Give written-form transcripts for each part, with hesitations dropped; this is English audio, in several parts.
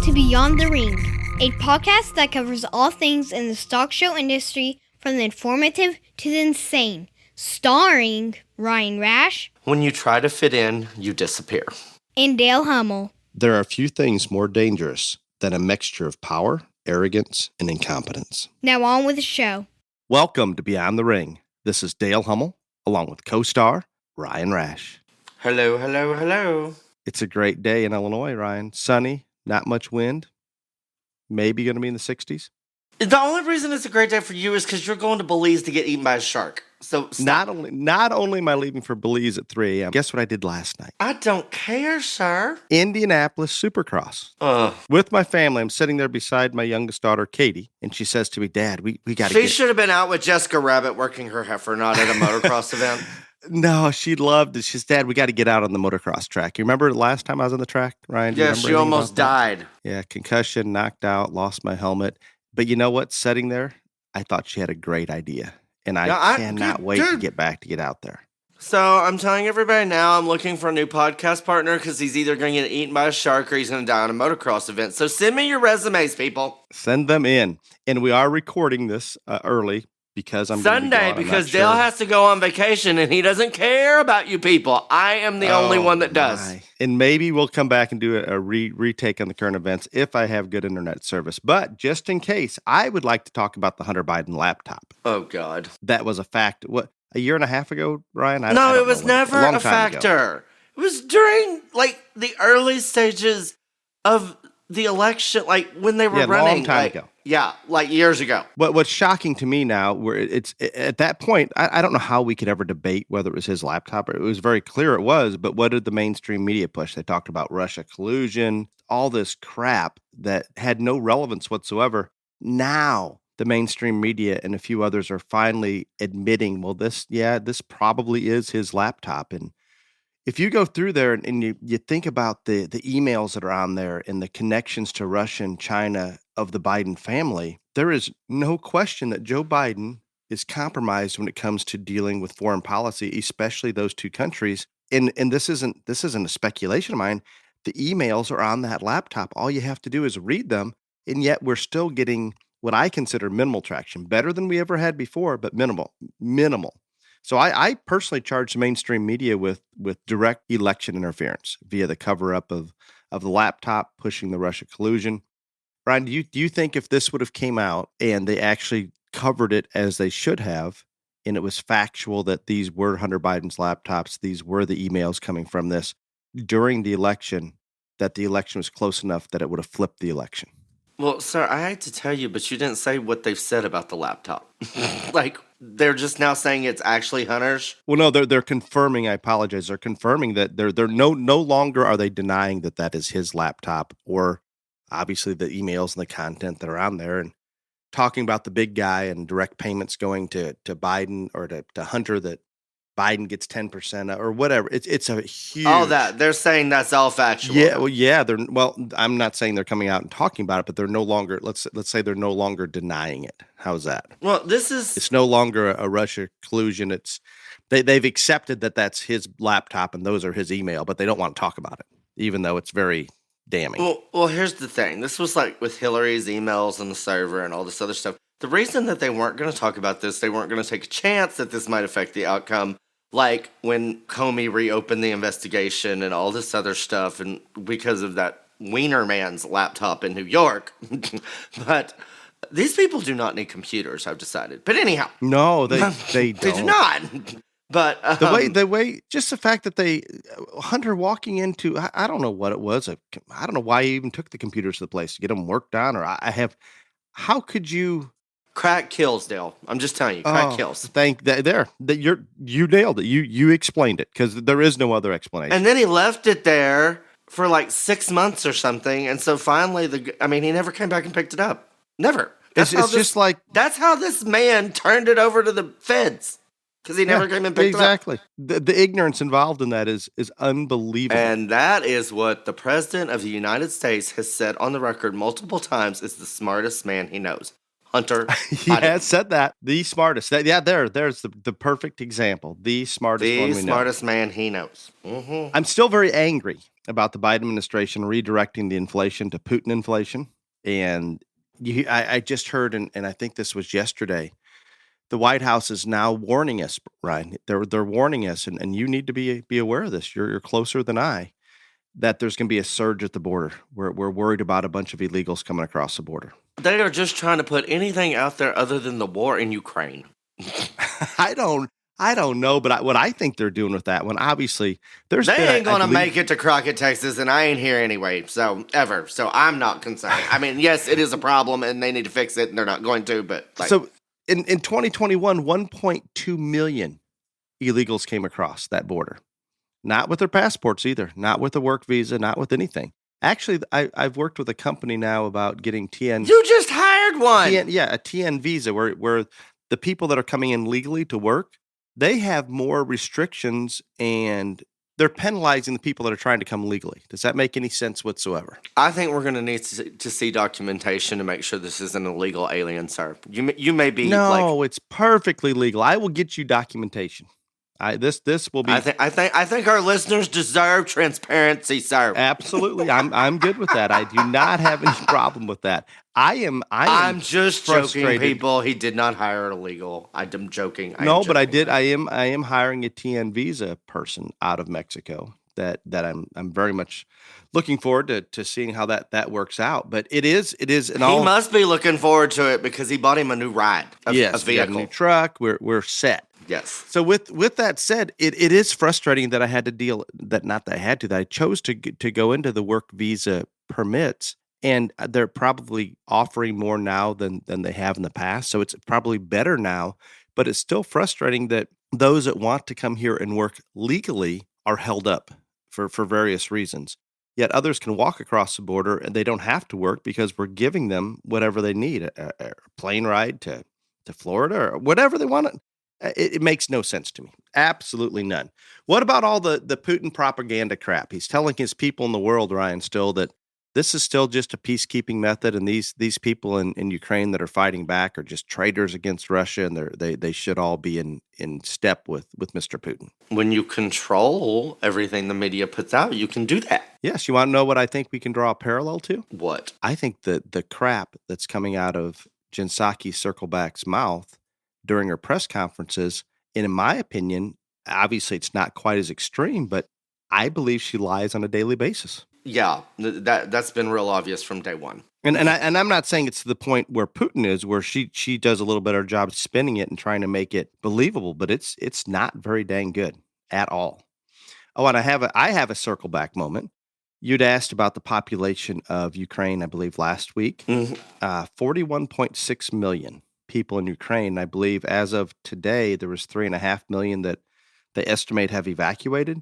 to Beyond the Ring, a podcast that covers all things in the stock show industry from the informative to the insane, starring Ryan Rash. When you try to fit in, you disappear. And Dale Hummel. There are few things more dangerous than a mixture of power, arrogance, and incompetence. Now on with the show. Welcome to Beyond the Ring. This is Dale Hummel, along with co-star Ryan Rash. Hello, hello, hello. It's a great day in Illinois, Ryan. Sunny, not much wind. Maybe going to be in the 60s. The only reason it's a great day for you is because you're going to Belize to get eaten by a shark. So not only am I leaving for Belize at 3 a.m., guess what I did last night? I don't care, sir. Indianapolis Supercross. With my family, I'm sitting there beside my youngest daughter, Katie, and she says to me, Dad, we got to She should have been out with Jessica Rabbit working her heifer, not at a motocross event. No, she loved it. She says, Dad, we got to get out on the motocross track. You remember last time I was on the track, Ryan? Yeah, she almost died. Yeah, concussion, knocked out, lost my helmet. But you know what? Sitting there, I thought she had a great idea. And I cannot wait to get out there. So I'm telling everybody now I'm looking for a new podcast partner because he's either going to get eaten by a shark or he's going to die on a motocross event. So send me your resumes, people. Send them in. And we are recording this early because I'm Sunday because Dale has to go on vacation and he doesn't care about you people. I am the only one that does. And maybe we'll come back and do a retake on the current events if I have good internet service. But just in case, I would like to talk about the Hunter Biden laptop. Oh, God. That was a fact. What, a year and a half ago, Ryan? No, it was never a factor. It was during, the early stages of the election, when they were running. A long time ago. Yeah, years ago. But what's shocking to me now, where it's at that point, I don't know how we could ever debate whether it was his laptop. It was very clear it was, but what did the mainstream media push? They talked about Russia collusion, all this crap that had no relevance whatsoever. Now, the mainstream media and a few others are finally admitting, well, this probably is his laptop. And if you go through there and you think about the emails that are on there and the connections to Russia and China of the Biden family, there is no question that Joe Biden is compromised when it comes to dealing with foreign policy, especially those two countries. And this isn't a speculation of mine. The emails are on that laptop. All you have to do is read them, and yet we're still getting what I consider minimal traction, better than we ever had before, but minimal. So I personally charge the mainstream media with direct election interference via the cover-up of the laptop, pushing the Russia collusion. Ryan, do you think if this would have came out and they actually covered it as they should have, and it was factual that these were Hunter Biden's laptops, these were the emails coming from this during the election, that the election was close enough that it would have flipped the election? Well, sir, I hate to tell you, but you didn't say what they've said about the laptop. They're just now saying it's actually Hunter's. Well, no, they're confirming. I apologize. They're confirming that they're no longer are they denying that is his laptop, or obviously the emails and the content that are on there, and talking about the big guy and direct payments going to Biden or to Hunter, that Biden gets 10% or whatever. It's a huge. All that they're saying that's all factual. Yeah. I'm not saying they're coming out and talking about it, but they're no longer. Let's say they're no longer denying it. How's that? Well, it's no longer a Russia collusion. It's they've accepted that that's his laptop and those are his email, but they don't want to talk about it, even though it's very damning. Well, here's the thing. This was with Hillary's emails and the server and all this other stuff. The reason that they weren't going to talk about this, they weren't going to take a chance that this might affect the outcome. When Comey reopened the investigation and all this other stuff, and because of that Wiener man's laptop in New York. But these people do not need computers, I've decided. But anyhow. No, they don't. They do not. But the way, just the fact that Hunter walking into, I don't know what it was. I don't know why he even took the computers to the place to get them worked on, or how could you? Crack kills, Dale. I'm just telling you, crack kills. You nailed it. You explained it, because there is no other explanation. And then he left it there for 6 months or something, and so finally, he never came back and picked it up. Never. That's how this man turned it over to the feds, because he never came and picked it up. Exactly. The ignorance involved in that is unbelievable. And that is what the president of the United States has said on the record multiple times is the smartest man he knows. Hunter Yeah, said that. The smartest. There's the perfect example. The smartest the one we know. smartest man he knows. Mm-hmm. I'm still very angry about the Biden administration redirecting the inflation to Putin inflation. And I just heard, and I think this was yesterday, the White House is now warning us, Ryan. They're warning us, and you need to be aware of this. You're closer than I, that there's going to be a surge at the border. We're worried about a bunch of illegals coming across the border. They are just trying to put anything out there other than the war in Ukraine. I don't know, but what I think they're doing with that one, obviously, they ain't gonna make it to Crockett, Texas, and I ain't here anyway. So I'm not concerned. I mean, yes, it is a problem, and they need to fix it, and they're not going to. But so in 2021, 1.2 million illegals came across that border, not with their passports either, not with a work visa, not with anything. Actually, I've worked with a company now about getting TN. You just hired one. A TN visa where the people that are coming in legally to work, they have more restrictions and they're penalizing the people that are trying to come legally. Does that make any sense whatsoever? I think we're going to need to see documentation to make sure this is an illegal alien, sir. You may be it's perfectly legal. I will get you documentation. This will be. I think our listeners deserve transparency, sir. Absolutely, I'm good with that. I do not have any problem with that. I'm just joking, people. He did not hire an illegal. I'm joking. But I did. I am hiring a TN visa person out of Mexico. That I'm very much looking forward to seeing how that works out. But it is. He must be looking forward to it because he bought him a new ride. A vehicle, we got a new truck. We're set. Yes. So with that said, it is frustrating that I had to that I chose to go into the work visa permits, and they're probably offering more now than they have in the past. So it's probably better now, but it's still frustrating that those that want to come here and work legally are held up for various reasons. Yet others can walk across the border and they don't have to work because we're giving them whatever they need, a plane ride to Florida or whatever they want. It makes no sense to me. Absolutely none. What about all the Putin propaganda crap? He's telling his people in the world, Ryan, still that this is still just a peacekeeping method, and these people in Ukraine that are fighting back are just traitors against Russia, and they should all be in step with Mr. Putin. When you control everything the media puts out, you can do that. Yes. You want to know what I think we can draw a parallel to? What? I think that the crap that's coming out of Jen Psaki Circleback's mouth during her press conferences, and in my opinion, obviously it's not quite as extreme, but I believe she lies on a daily basis. Yeah, that's been real obvious from day one. And I'm not saying it's to the point where Putin is, where she does a little better job spinning it and trying to make it believable, but it's not very dang good at all. Oh, and I have a circle back moment. You'd asked about the population of Ukraine, I believe, last week. 41.6 million. People in Ukraine. I believe as of today, there was 3.5 million that they estimate have evacuated.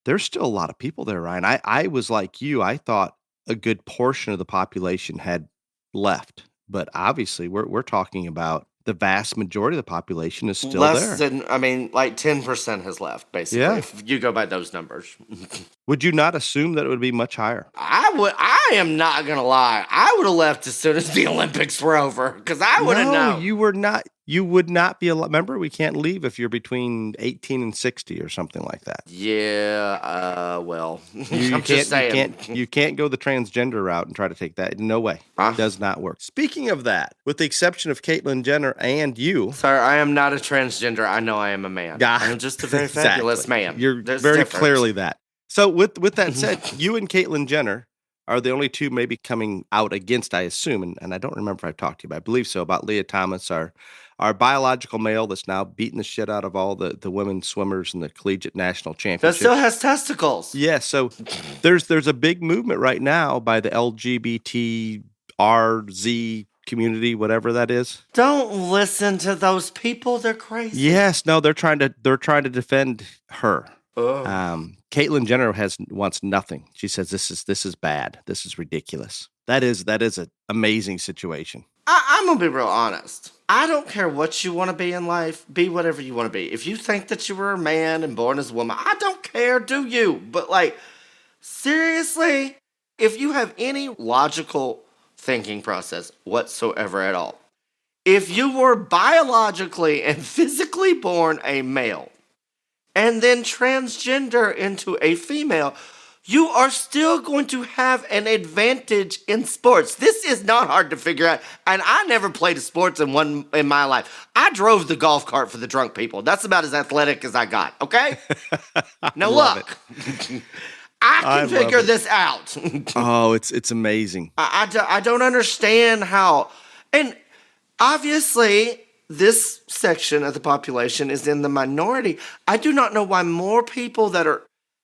There's still a lot of people there, Ryan. I was like you. I thought a good portion of the population had left, but obviously we're talking about the vast majority of the population is still there. Less than, like 10% has left, basically, if you go by those numbers. Would you not assume that it would be much higher? I am not going to lie. I would have left as soon as the Olympics were over, because I would have known. You would not be allowed. Remember, we can't leave if you're between 18 and 60 or something like that. Yeah, well, I'm just saying. You can't go the transgender route and try to take that. No way. It does not work. Speaking of that, with the exception of Caitlyn Jenner and you. Sir, I am not a transgender. I know I am a man. I'm just a very fabulous man. You're very clearly that. So with that said, you and Caitlyn Jenner are the only two maybe coming out against, I assume, and I don't remember if I've talked to you, but I believe so, about Leah Thomas, our biological male that's now beating the shit out of all the women swimmers in the collegiate national championship. That still has testicles. Yeah, so there's a big movement right now by the LGBTRZ community, whatever that is. Don't listen to those people; they're crazy. Yes, no, they're trying to defend her. Oh. Caitlyn Jenner wants nothing. She says this is bad. This is ridiculous. That is an amazing situation. I'm gonna be real honest. I don't care what you want to be in life. Be whatever you want to be. If you think that you were a man and born as a woman, I don't care. Do you? But seriously, if you have any logical thinking process whatsoever at all, If you were biologically and physically born a male and then transgender into a female, you are still going to have an advantage in sports. This is not hard to figure out. And I never played a sports in my life. I drove the golf cart for the drunk people. That's about as athletic as I got, okay? Now Love look, I I can love figure it. this out. Oh, it's amazing. I don't understand how. And obviously, this section of the population is in the minority. I do not know why more people that are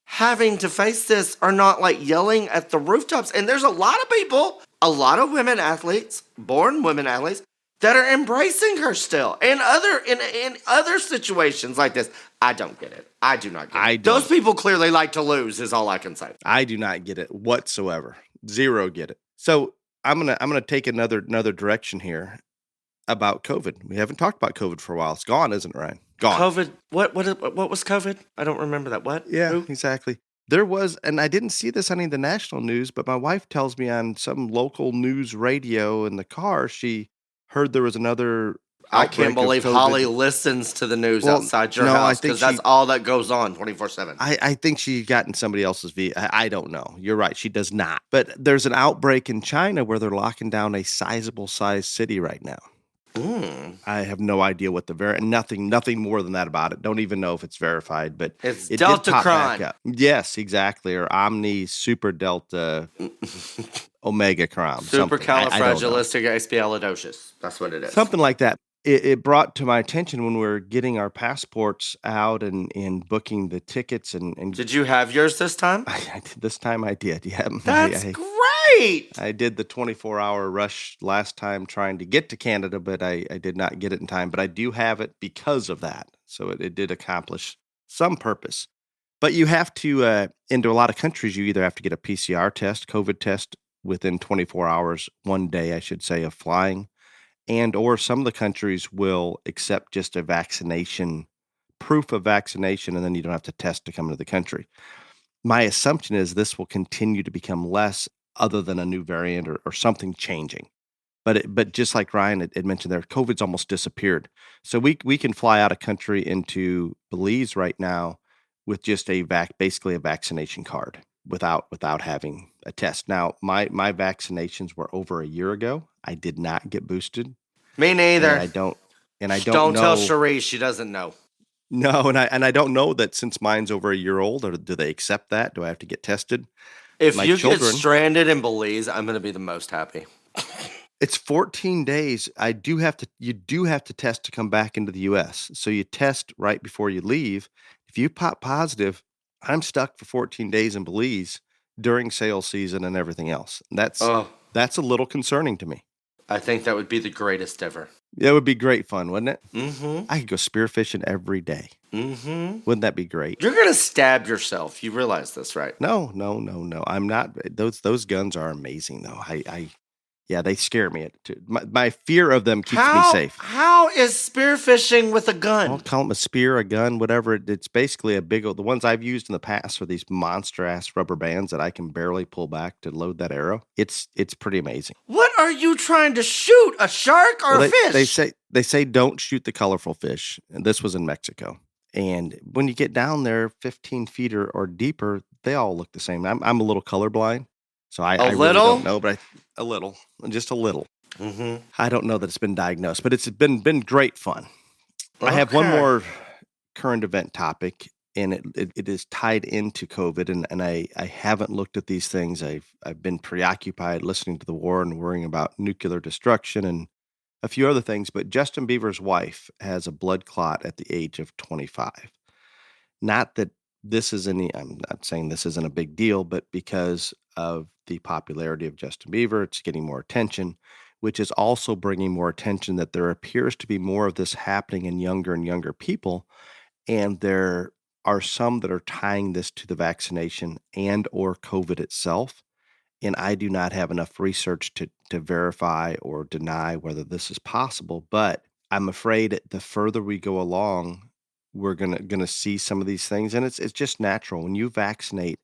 having to face this are not like yelling at the rooftops. And there's a lot of people, a lot of women athletes, born women athletes, that are embracing her still. And in other situations like this, I don't get it. I do not get it. I don't. Those people clearly like to lose, is all I can say. I do not get it whatsoever. Zero get it. So I'm gonna take another direction here about COVID. We haven't talked about COVID for a while. It's gone, isn't it, Ryan? Gone. COVID. What was COVID? I don't remember that. What? Yeah, Who? exactly. There was, and I didn't see this on any of the national news, but my wife tells me on some local news radio in the car, she heard there was another I outbreak can't of believe COVID. Holly listens to the news Well, outside your no, I house think because that's she- all that goes on 24/7. I think she got in somebody else's I don't know. You're right. She does not. But there's an outbreak in China where they're locking down a sizable size city right now. I have no idea what nothing more than that about it. Don't even know if it's verified, but It's it Delta did pop back crime. up. Yes, exactly. Or Omni Super Delta Omega crime. something. I don't know. Supercalifragilisticexpialidocious. That's what it is. Something like that. It brought to my attention when we were getting our passports out and booking the tickets and Did you have yours this time? this time I did. Yeah, That's I great. I did the 24-hour rush last time trying to get to Canada, but I did not get it in time. But I do have it because of that. So it did accomplish some purpose. But you have to, into a lot of countries, you either have to get a PCR test, COVID test, within 24 hours, one day, I should say, of flying. And or some of the countries will accept just a vaccination, proof of vaccination, and then you don't have to test to come into the country. My assumption is this will continue to become less other than a new variant or something changing. But just like Ryan had mentioned there, COVID's almost disappeared. So we can fly out of country into Belize right now with just basically a vaccination card without having a test. Now, my vaccinations were over a year ago. I did not get boosted. Me neither. And I don't Don't know. tell Cherie. She doesn't know. No, and I don't know that since mine's over a year old, or do they accept that? Do I have to get tested? If My you children- get stranded in Belize, I'm going to be the most happy. It's 14 days. You do have to test to come back into the US. So you test right before you leave. If you pop positive, I'm stuck for 14 days in Belize during sales season and everything else. That's Oh, a little concerning to me. I think that would be the greatest ever. It would be great fun, wouldn't it? Mm-hmm. I could go spearfishing every day. Mm-hmm. Wouldn't that be great? You're going to stab yourself. You realize this, right? No. I'm not. Those guns are amazing, though. Yeah, they scare me. My fear of them keeps me safe. How is spearfishing with a gun? I'll call them a spear, a gun, whatever. It's basically the ones I've used in the past are these monster ass rubber bands that I can barely pull back to load that arrow. It's pretty amazing. What are you trying to shoot? A shark or Well, a fish? they say don't shoot the colorful fish. And this was in Mexico. And when you get down there 15 feet or deeper, they all look the same. I'm a little colorblind. So I really little? don't know, but just a little. Mm-hmm. I don't know that it's been diagnosed, but it's been great fun. I have one Okay. more current event topic, and it is tied into COVID, and I haven't looked at these things. I've been preoccupied listening to the war and worrying about nuclear destruction and a few other things, but Justin Bieber's wife has a blood clot at the age of 25. Not that I'm not saying this isn't a big deal, but because of the popularity of Justin Bieber, it's getting more attention, which is also bringing more attention that there appears to be more of this happening in younger and younger people. And there are some that are tying this to the vaccination and or COVID itself. And I do not have enough research to verify or deny whether this is possible, but I'm afraid the further we go along, we're gonna see some of these things. And it's just natural. When you vaccinate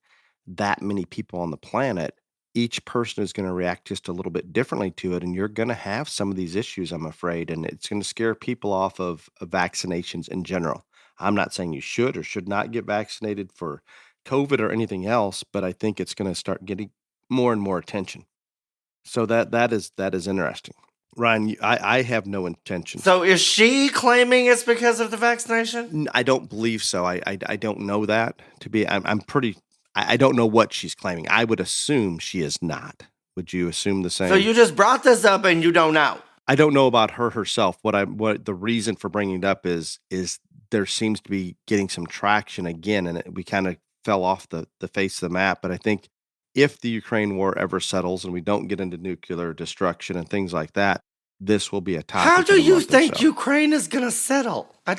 that many people on the planet, each person is going to react just a little bit differently to it. And you're going to have some of these issues, I'm afraid. And it's going to scare people off of vaccinations in general. I'm not saying you should or should not get vaccinated for COVID or anything else, but I think it's going to start getting more and more attention. So that is interesting. Ryan, I have no intention. So is she claiming it's because of the vaccination? I don't believe so. I don't know that to be. I'm pretty. I don't know what she's claiming. I would assume she is not. Would you assume the same? So you just brought this up and you don't know. I don't know about her herself. What the reason for bringing it up is there seems to be getting some traction again, and we kind of fell off the face of the map. But I think if the Ukraine war ever settles and we don't get into nuclear destruction and things like that, this will be a topic. How do you think Ukraine is going to settle? I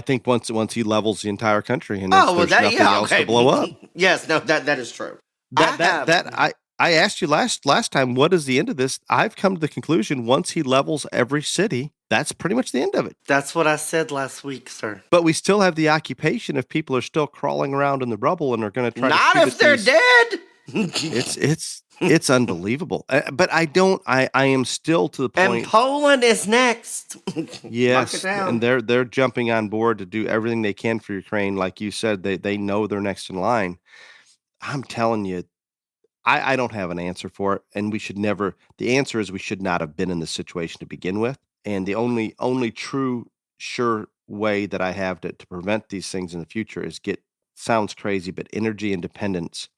think once he levels the entire country and there's nothing else to blow up. Yes, no, that is true. I asked you last time, what is the end of this? I've come to the conclusion once he levels every city, that's pretty much the end of it. That's what I said last week, sir. But we still have the occupation if people are still crawling around in the rubble and are going to try Not to if they're dead. It's unbelievable. But I am still to the point. And Poland is next. Yes, and they're jumping on board to do everything they can for Ukraine. Like you said, they know they're next in line. I'm telling you, I don't have an answer for it, and we should never. The answer is we should not have been in this situation to begin with. And the only true sure way that I have to prevent these things in the future is sounds crazy, but energy independence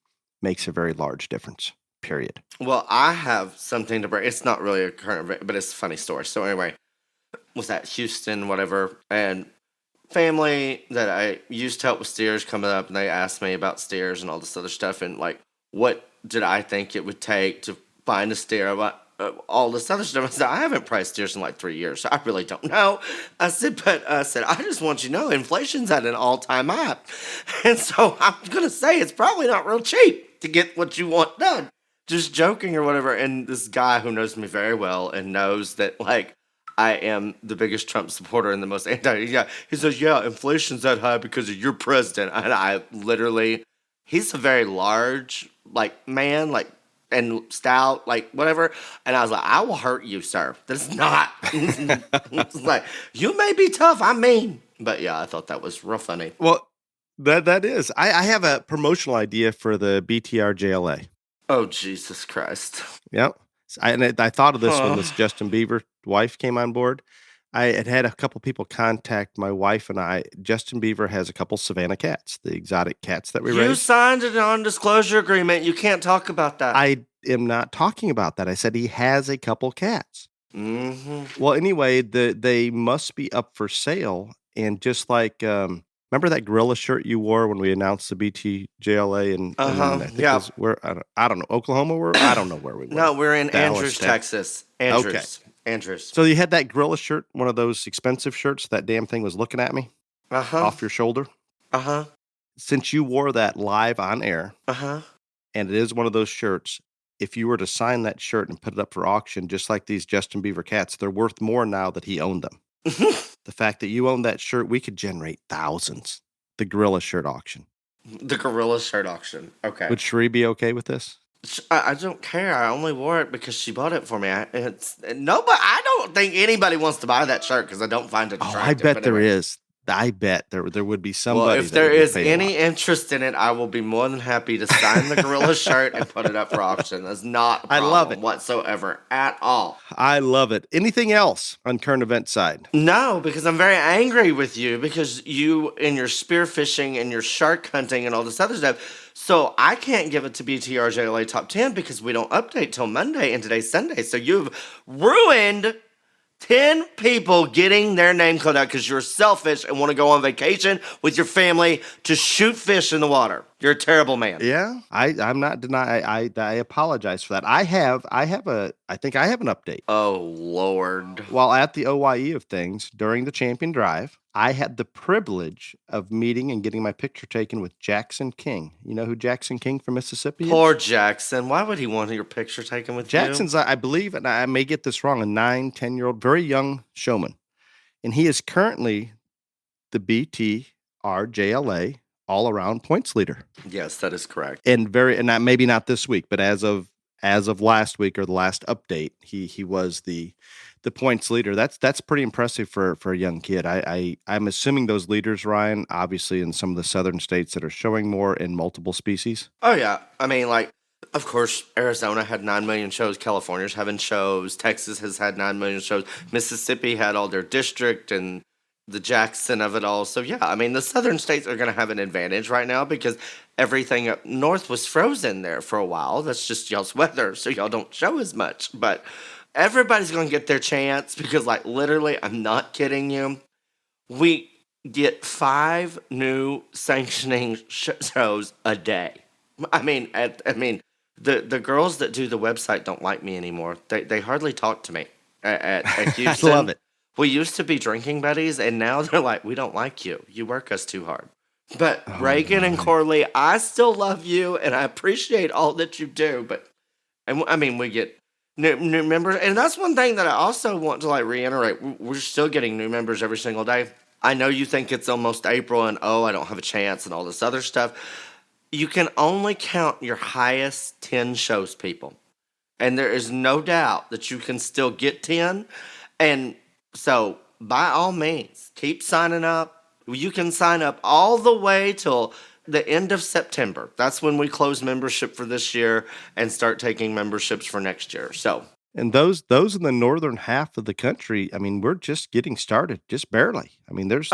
makes a very large difference. Period. Well, I have something to bring. It's not really a current event, but it's a funny story. So anyway, was that Houston, whatever, and family that I used to help with steers coming up, and they asked me about steers and all this other stuff, and like, what did I think it would take to find a steer? All this other stuff. I said, I haven't priced steers in like 3 years, so I really don't know. I said, I just want you to know inflation's at an all-time high. And so I'm going to say it's probably not real cheap to get what you want done. Just joking or whatever. And this guy who knows me very well and knows that, like, I am the biggest Trump supporter and the most he says, yeah, inflation's that high because of your president. And I literally, he's a very large, like, man, like, and stout, like, whatever. And I was like, I will hurt you, sir. That's not. It's like, you may be tough. I mean. But yeah, I thought that was real funny. Well, that is. I have a promotional idea for the BTR JLA. Oh, Jesus Christ. Yep. I thought of this when this Justin Bieber wife came on board. I had a couple people contact my wife and I. Justin Bieber has a couple Savannah cats, the exotic cats that we raise. You signed a non-disclosure agreement. You can't talk about that. I am not talking about that. I said he has a couple cats. Mm-hmm. Well, anyway, they must be up for sale. And just like, remember that gorilla shirt you wore when we announced the BTJLA? And I think it was I don't know, Oklahoma? I don't know where we were. No, we're in Andrews, Texas. Andrews. Okay. Andrews. So you had that gorilla shirt, one of those expensive shirts. That damn thing was looking at me off your shoulder. Since you wore that live on air, and it is one of those shirts, if you were to sign that shirt and put it up for auction, just like these Justin Bieber cats, they're worth more now that he owned them. The fact that you own that shirt, we could generate thousands. The gorilla shirt auction. The gorilla shirt auction. Okay. Would Sheree be okay with this? I don't care. I only wore it because she bought it for me. I don't think anybody wants to buy that shirt because I don't find it attractive. I bet there is. I bet there would be somebody. Well, if there is any interest in it, I will be more than happy to sign the gorilla shirt and put it up for auction. That's not a problem. I love it whatsoever at all. I love it. Anything else on current event side? No, because I'm very angry with you because you and your spearfishing and your shark hunting and all this other stuff. So I can't give it to BTRJLA Top 10 because we don't update till Monday and today's Sunday. So you've ruined 10 people getting their name called out because you're selfish and want to go on vacation with your family to shoot fish in the water. You're a terrible man. Yeah, I'm not denying. I apologize for that. I think I have an update. Oh, Lord. While at the OYE of things during the Champion Drive, I had the privilege of meeting and getting my picture taken with Jackson King. You know who Jackson King from Mississippi is? Poor Jackson. Why would he want your picture taken with Jackson's, you? I believe, and I may get this wrong, a 9-10-year-old, very young showman. And he is currently the BTRJLA all around points leader. Yes, that is correct. And maybe not this week, but as of last week or the last update, he was the points leader. That's pretty impressive for a young kid. I'm assuming those leaders, Ryan, obviously in some of the southern states that are showing more in multiple species. Oh yeah, I mean, like, of course, Arizona had 9 million shows. California's having shows. Texas has had 9 million shows. Mississippi had all their district and the Jackson of it all. So yeah, I mean, the southern states are going to have an advantage right now because everything up north was frozen there for a while. That's just y'all's weather, so y'all don't show as much. But everybody's going to get their chance because, like, literally, I'm not kidding you. We get 5 new sanctioning shows a day. I mean, the girls that do the website don't like me anymore. They hardly talk to me at Houston. I love it. We used to be drinking buddies, and now they're like, we don't like you. You work us too hard. But Reagan and Corley, I still love you, and I appreciate all that you do. But, I mean, we get new members. And that's one thing that I also want to, like, reiterate. We're still getting new members every single day. I know you think it's almost April, and, I don't have a chance, and all this other stuff. You can only count your highest 10 shows, people. And there is no doubt that you can still get 10. And so, by all means, keep signing up. You can sign up all the way till the end of September. That's when we close membership for this year and start taking memberships for next year. So, and those in the northern half of the country, I mean, we're just getting started, just barely. I mean, there's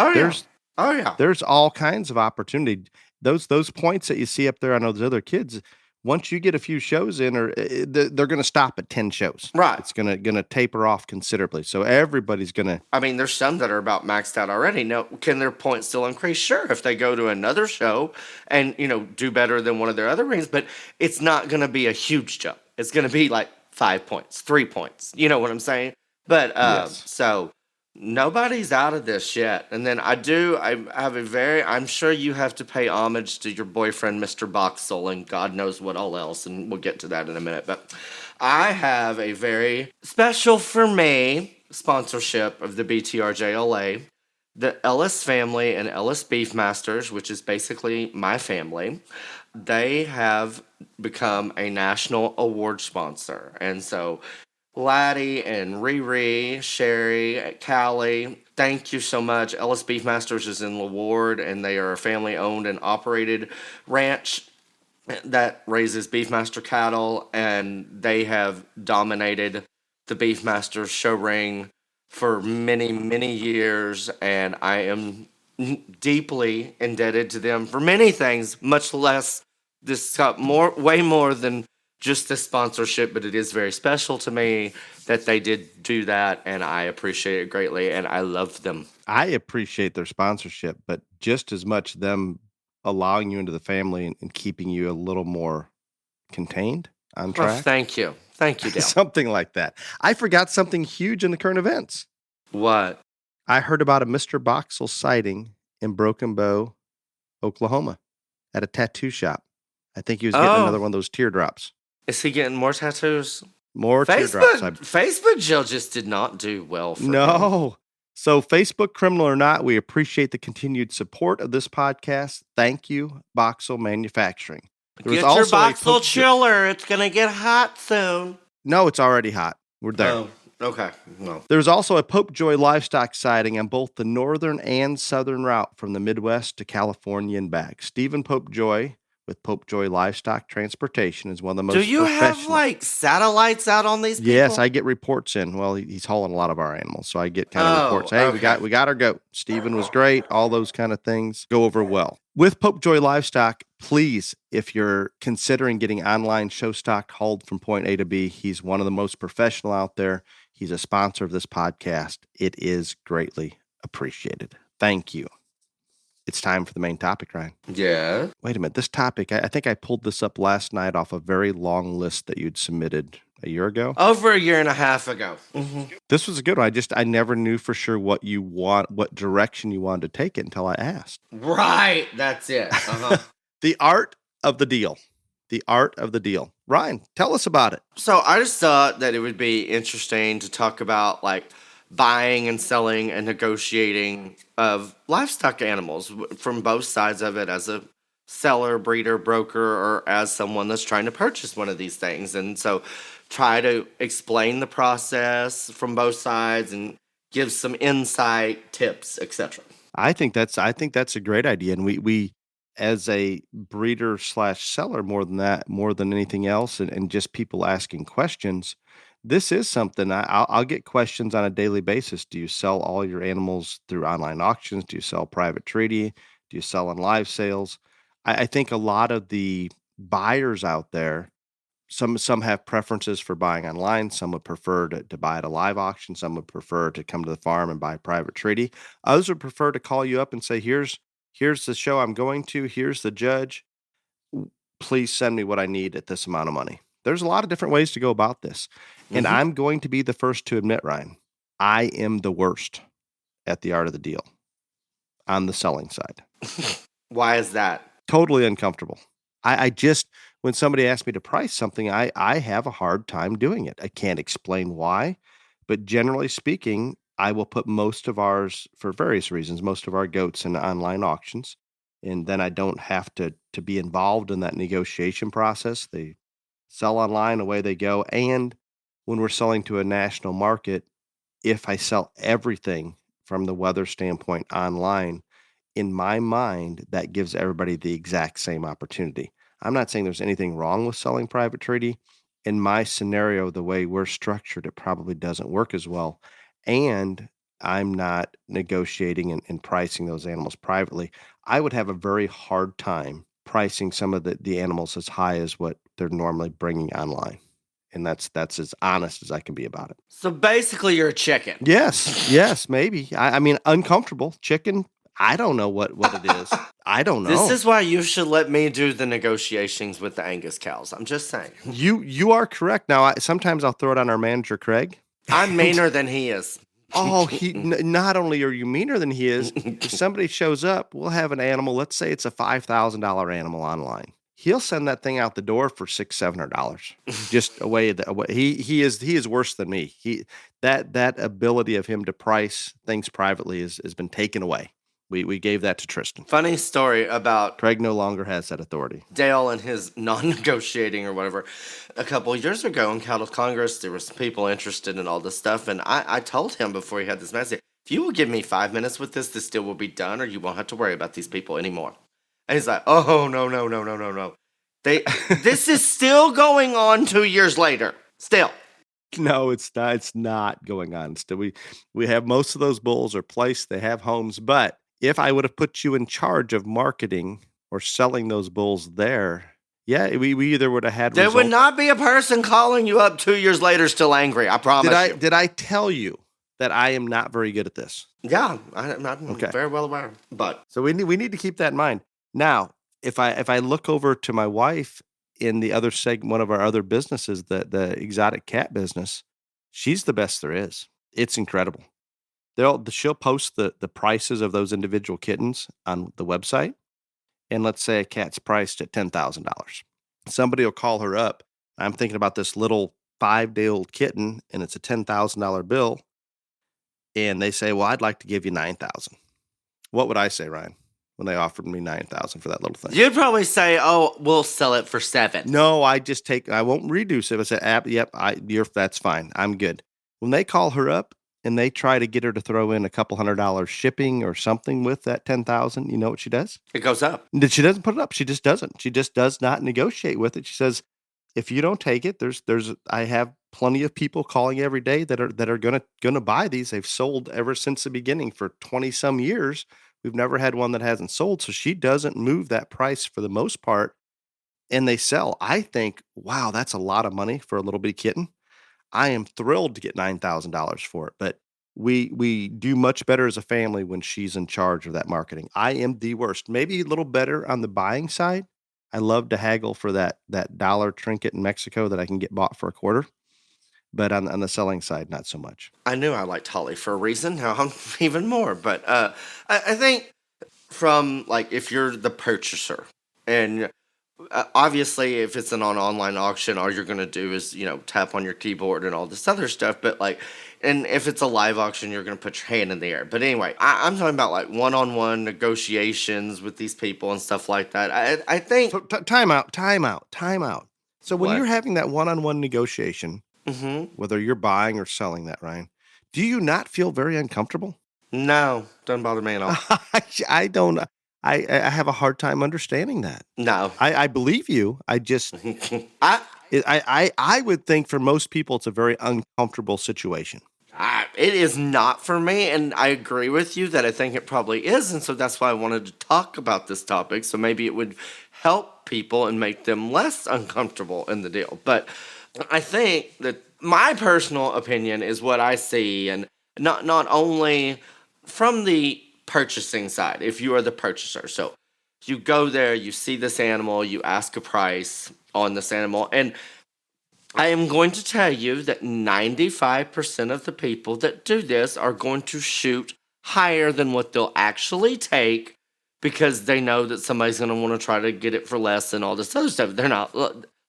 all kinds of opportunity. Those points that you see up there, I know there's other kids. Once you get a few shows in, or they're going to stop at 10 shows. Right. It's going to taper off considerably. So everybody's going to. I mean, there's some that are about maxed out already. Now, can their points still increase? Sure, if they go to another show and, do better than one of their other rings, but it's not going to be a huge jump. It's going to be like 5 points, 3 points. You know what I'm saying? But Yes. So nobody's out of this yet. And then I have I'm sure you have to pay homage to your boyfriend, Mr. Boxel, and God knows what all else, and we'll get to that in a minute. But I have a very special for me sponsorship of the BTRJLA. The Ellis family and Ellis Beefmasters, which is basically my family, they have become a national award sponsor. And so Laddie and Riri, Sherry, Callie, thank you so much. Ellis Beefmasters is in LaWard, and they are a family-owned and operated ranch that raises Beefmaster cattle, and they have dominated the Beefmasters show ring for many, many years, and I am deeply indebted to them for many things, much less this way more than just the sponsorship, but it is very special to me that they did do that, and I appreciate it greatly, and I love them. I appreciate their sponsorship, but just as much them allowing you into the family and keeping you a little more contained on track. Oh, thank you, Dale. Something like that. I forgot something huge in the current events. What? I heard about a Mr. Boxel sighting in Broken Bow, Oklahoma, at a tattoo shop. I think he was getting another one of those teardrops. Is he getting more tattoos? More teardrops. Facebook Jill just did not do well for him. No. So Facebook, criminal or not, we appreciate the continued support of this podcast. Thank you, Boxel Manufacturing. Get your Boxel chiller. It's going to get hot soon. No, it's already hot. We're there. Oh, okay. No. There's also a Pope Joy livestock sighting on both the northern and southern route from the Midwest to California and back. Stephen Pope Joy with Pope Joy Livestock Transportation is one of the most. Do you have like satellites out on these people? Yes, I get reports in. Well, he's hauling a lot of our animals, so I get kind of reports. Hey, okay. we got our goat. Stephen was great. All those kind of things go over well. With Pope Joy Livestock, please, if you're considering getting online show stock hauled from point A to B, he's one of the most professional out there. He's a sponsor of this podcast. It is greatly appreciated. Thank you. It's time for the main topic, Ryan. Yeah. Wait a minute. This topic, I think I pulled this up last night off a very long list that you'd submitted a year ago. Over a year and a half ago. Mm-hmm. This was a good one. I never knew for sure what direction you wanted to take it until I asked. Right. That's it. Uh-huh. The art of the deal. The art of the deal. Ryan, tell us about it. So I just thought that it would be interesting to talk about like buying and selling and negotiating of livestock animals from both sides of it, as a seller, breeder, broker, or as someone that's trying to purchase one of these things. And so try to explain the process from both sides and give some insight, tips, etc. I think that's a great idea. And we as a breeder slash seller, more than anything else, and just people asking questions, this is something I'll get questions on a daily basis. Do you sell all your animals through online auctions? Do you sell private treaty? Do you sell on live sales? I think a lot of the buyers out there, some have preferences for buying online. Some would prefer to buy at a live auction. Some would prefer to come to the farm and buy private treaty. Others would prefer to call you up and say, here's the show I'm going to. Here's the judge. Please send me what I need at this amount of money. There's a lot of different ways to go about this. And I'm going to be the first to admit, Ryan, I am the worst at the art of the deal on the selling side. Why is that? Totally uncomfortable. I just, when somebody asks me to price something, I have a hard time doing it. I can't explain why, but generally speaking, I will put most of ours, for various reasons, most of our goats in online auctions. And then I don't have to be involved in that negotiation process. They sell online, away they go. And when we're selling to a national market, if I sell everything from the weather standpoint online, in my mind, that gives everybody the exact same opportunity. I'm not saying there's anything wrong with selling private treaty. In my scenario, the way we're structured, it probably doesn't work as well. And I'm not negotiating and pricing those animals privately. I would have a very hard time pricing some of the animals as high as what they're normally bringing online. And that's as honest as I can be about it. So basically, you're a chicken. Yes, maybe. I mean, uncomfortable chicken. I don't know what it is. I don't know. This is why you should let me do the negotiations with the Angus cows. I'm just saying. You are correct. Now, sometimes I'll throw it on our manager, Craig. I'm meaner than he is. Oh, not only are you meaner than he is, if somebody shows up, we'll have an animal. Let's say it's a $5,000 animal online. He'll send that thing out the door for $600-700. Just away. He is worse than me. That ability of him to price things privately has been taken away. We gave that to Tristan. Funny story about Craig no longer has that authority. Dale and his non-negotiating or whatever. A couple of years ago in Cattle Congress, there were some people interested in all this stuff, and I told him before he had this message, if you will give me 5 minutes with this deal will be done, or you won't have to worry about these people anymore. And he's like, oh, no. This is still going on 2 years later. Still. No, it's not. It's not going on. Still, we have most of those bulls are placed. They have homes, but if I would have put you in charge of marketing or selling those bulls there, yeah, we either would have had. There would not be a person calling you up 2 years later still angry. I promise you. Did I tell you that I am not very good at this? Yeah, I'm very well aware. But so we need to keep that in mind. Now, if I look over to my wife in the other segment, one of our other businesses, the exotic cat business, she's the best there is. It's incredible. She'll post the prices of those individual kittens on the website. And let's say a cat's priced at $10,000. Somebody will call her up. I'm thinking about this little 5-day-old kitten, and it's a $10,000 bill. And they say, well, I'd like to give you $9,000. What would I say, Ryan, when they offered me $9,000 for that little thing? You'd probably say, oh, we'll sell it for $7,000. No, I won't reduce it. I said, yep, that's fine. I'm good. When they call her up, and they try to get her to throw in a couple $100 shipping or something with that $10,000, you know what she does? It goes up. She doesn't put it up. She just doesn't. She just does not negotiate with it. She says, if you don't take it, I have plenty of people calling every day that are gonna buy these. They've sold ever since the beginning for 20 some years. We've never had one that hasn't sold. So she doesn't move that price for the most part, and they sell. I think, wow, that's a lot of money for a little bitty kitten. I am thrilled to get $9,000 for it, but we do much better as a family when she's in charge of that marketing. I am the worst. Maybe a little better on the buying side. I love to haggle for that dollar trinket in Mexico that I can get bought for $0.25. But on the selling side, not so much. I knew I liked Holly for a reason. Now I'm even more. But I think from, like, if you're the purchaser and Obviously, if it's an online auction, all you're going to do is, tap on your keyboard and all this other stuff. But like, and if it's a live auction, you're going to put your hand in the air. But anyway, I'm talking about like one-on-one negotiations with these people and stuff like that. I think. So time out. So when What? you're having that one-on-one negotiation, Hmm. whether you're buying or selling that, Ryan, do you not feel very uncomfortable? No, doesn't bother me at all. I don't. I have a hard time understanding that. No. I believe you. I just I, I would think for most people it's a very uncomfortable situation. it is not for me, and I agree with you that I think it probably is, and so that's why I wanted to talk about this topic. So maybe it would help people and make them less uncomfortable in the deal. But I think that my personal opinion is what I see, and not only from the purchasing side, if you are the purchaser. So you go there, you see this animal, you ask a price on this animal, and I am going to tell you that 95% of the people that do this are going to shoot higher than what they'll actually take because they know that somebody's going to want to try to get it for less and all this other stuff. They're not,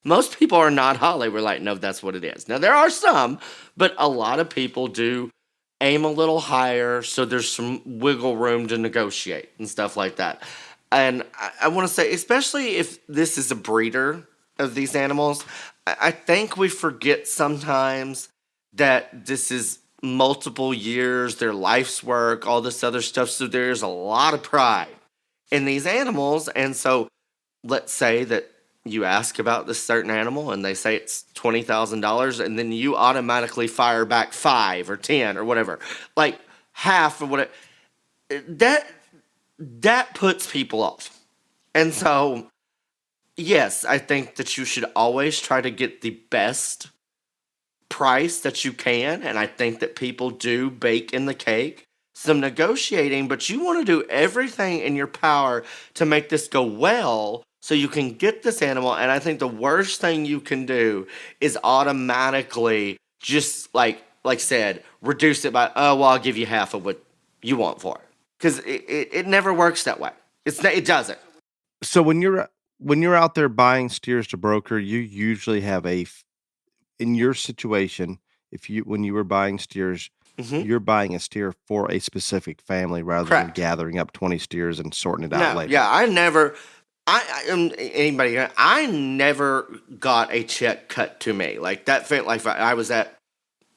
most people are not Holly. We're like, no, that's what it is. Now, there are some, but a lot of people do aim a little higher so there's some wiggle room to negotiate and stuff like that. And I want to say, especially if this is a breeder of these animals, I think we forget sometimes that this is multiple years, their life's work, all this other stuff. So there's a lot of pride in these animals. And so let's say that you ask about this certain animal and they say it's $20,000, and then you automatically fire back 5 or 10 or whatever, like half of what that puts people off. And so, yes, I think that you should always try to get the best price that you can. And I think that people do bake in the cake some negotiating, but you want to do everything in your power to make this go well so you can get this animal. And I think the worst thing you can do is automatically just like said, reduce it by, oh, well, I'll give you half of what you want for it. Because it never works that way. It doesn't. So when you're out there buying steers to broker, you usually have in your situation, when you were buying steers, you're buying a steer for a specific family rather than Correct. gathering up 20 steers and sorting it out No, later. yeah, I never got a check cut to me. Like that felt like I was at,